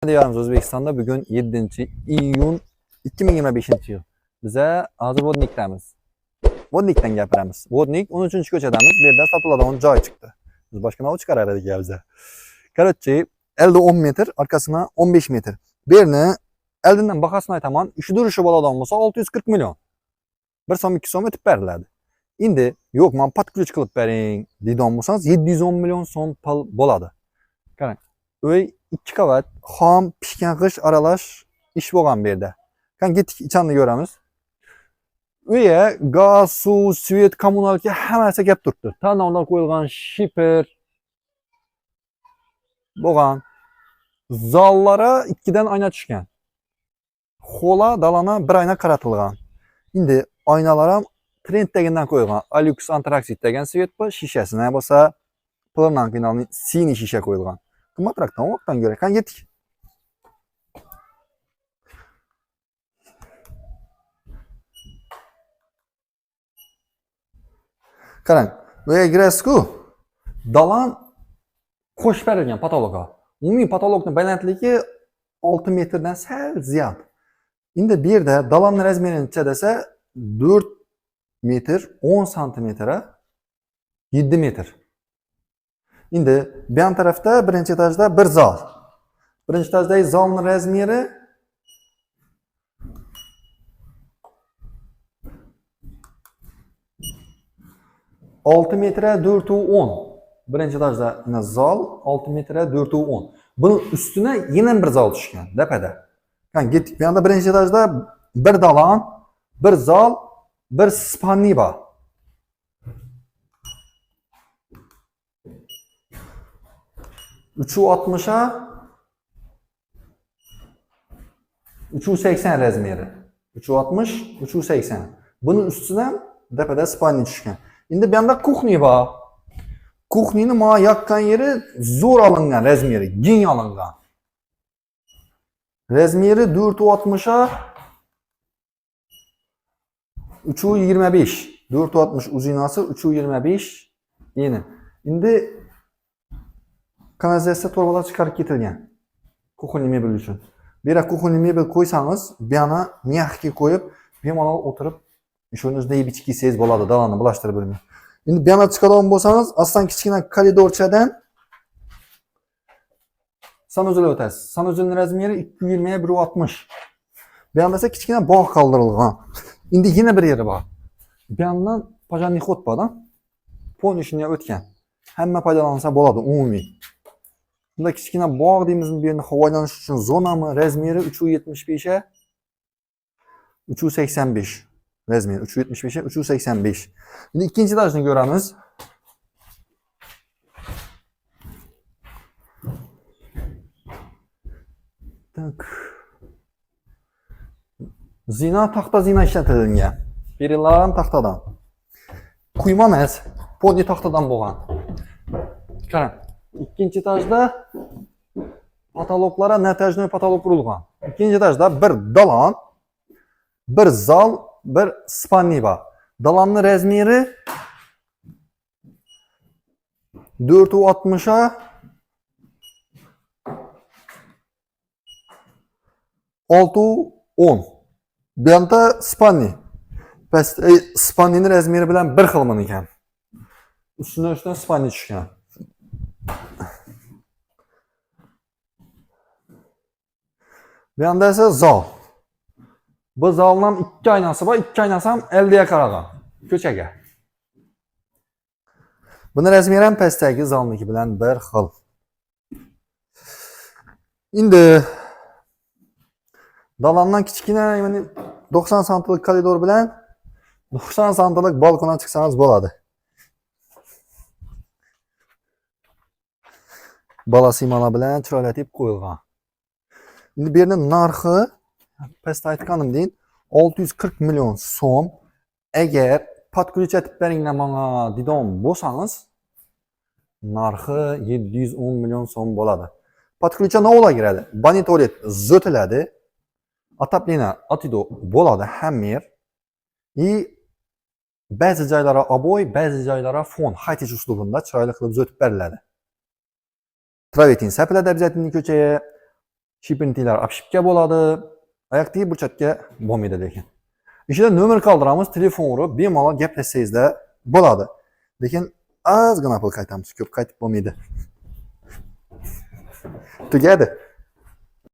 diyoruz O'zbekistonda bugun 7-iyun 2025-yil. Bize hozir Vodnikdamiz. Vodnikdan gapiramiz. Vodnik 13-ko'chadamiz. Bu yerda sotiladigan joy chiqdi. Biz boshqa nima chiqarar edik biza. Короче, elde 10 metr, arkasına 15 metr. Bu yerni eldinden bahasini aytaman, ishi durishi bo'ladigan bo'lsa 640 million. 1 so'm 2 so'm o'tib beriladi. Endi yo'q, men podключ qilib bering deydigan bo'lsangiz 710 million so'm pul bo'ladi. Qarang. Uy 2 qavat, xom, pishgan g'ish aralash ish bo'lgan bu yerda. Qani ketdik ichanni ko'ramiz. Uyga gaz, suv, svet, kommunalka hammasi kelib turibdi. Tanlovlar qo'yilgan shipper bo'lgan. Zallara 2 dan oyna tushgan. Xola dalana 1 oyna qaratilgan. Endi oynalar ham trenddagidan qo'yilgan. Alux Antraxit degan svet bu, shishasini bo'lsa puldan qiynalgan siniy shisha qo'yilgan. Qimmatroqdan o'qdan ko'ra. Qani ketdik. Qarang, bu yerga kirasiz-ku. Dalan qo'shib berilgan patologga. Umumiy patologning balandligi 6 metrdan sal ziyod. Endi bu yerda dalanning razmerini necha desa 4 metr 10 santimetra 7 metr. Endi bu yon tarafda birinchi etajda bir zal. Birinchi etajdagi zalning razmeri 6 metre 410. Birinchi etajda zal 6 metre 410. Bunun üstüne yine bir zal tushgan, dapada. Qani ketdik. Bu yoqda birinchi etajda bir dalan, bir zal, bir spanniy bor. Uchu 60'a 380 razmeri. 360, 380. Bunun üstüne dapada spanniy tushgan. Endi bu yoqda kuxniy bor. Kuxniyni mana yoqqan yeri zo'r olingan razmeri, keng olingan. Razmeri 460'a 325. 460 uzinasi 325 eni. Endi kanalizatsiya torbalar chiqarib ketilgan. Kuxniy mebel uchun. Bu yerga kuxniy mebel qo'ysangiz, bu yana mягкий qo'yib, bemalol o'tirib, ishoningizda yeb ichib kiysangiz bo'ladi, dalani bulashtirib bo'lmay. Endi bu yana chiqadigan bo'lsangiz, aslan kichkina koridorchadan sanuzilga o'tasiz. Sanuzilning razmeri 220 160. Bu yoqda esa kichkina bog' qoldirilgan. Endi yana bir yeri bor. Bu yoqdan pojanniy xod bor-da. Polnishni o'tgan. Hamma foydalansa bo'ladi umumiy. Bunda kichkina bog' deymizmi, bu yerni foydalanish uchun zonami, razmeri 375 ga 385. Razmeri 375 ga 385. Endi ikkinchi etajni ko'ramiz. Tak. Zina taxta zina ishlatilgan. Perillarim taxtadan. Quyma emas, poli taxtadan bo'lgan. Qarang, ikkinchi etajda patologlara natajnoy patolog qurilgan. Ikkinchi etajda bir dalan, bir zal, bir spanniy bor. Dalanning razmeri 460'a 610. Bu yoqda spanniy. Spanniyning razmeri bilan bir xilman ekan. Üstüne spanniy tushgan. Bu yoqda esa zal. Bu zalning ham 2 oynasi bor, 2 oynasi ham eldiga qaragan, ko'chaga. Buni razmeri ham pastdagi zalniki bilan bir xil. Endi dalandan kichkina, ya'ni 90 santilik koridor bilan 90 santilik balkonga chiqsangiz bo'ladi. Bola simala bilan chiroylatib qo'yilgan. Endi bu yerning narxi pastda aytganimdek 640 million so'm. Agar podключ etib beringlar menga deydigan bo'lsangiz, narxi 710 million so'm bo'ladi. Podключga nima kiradi? Monitoret zo'tiladi. Отопление atido bo'ladi hamma yer. Ba'zi joylari oboy, ba'zi joylari fon, haytish uslubida chiroyli qilib zo'tib beriladi. Travertin sapiladi обязательно ko'chaga. Shipintilar apshipka bo'ladi. Oyoqdagi burchakka bo'lmaydi lekin. Ishida nomer qoldiramiz, telefon urib, bemalol gaplashsangizda bo'ladi. Lekin ozgina pul qaytamiz, ko'p qaytib bo'lmaydi. Tugadi.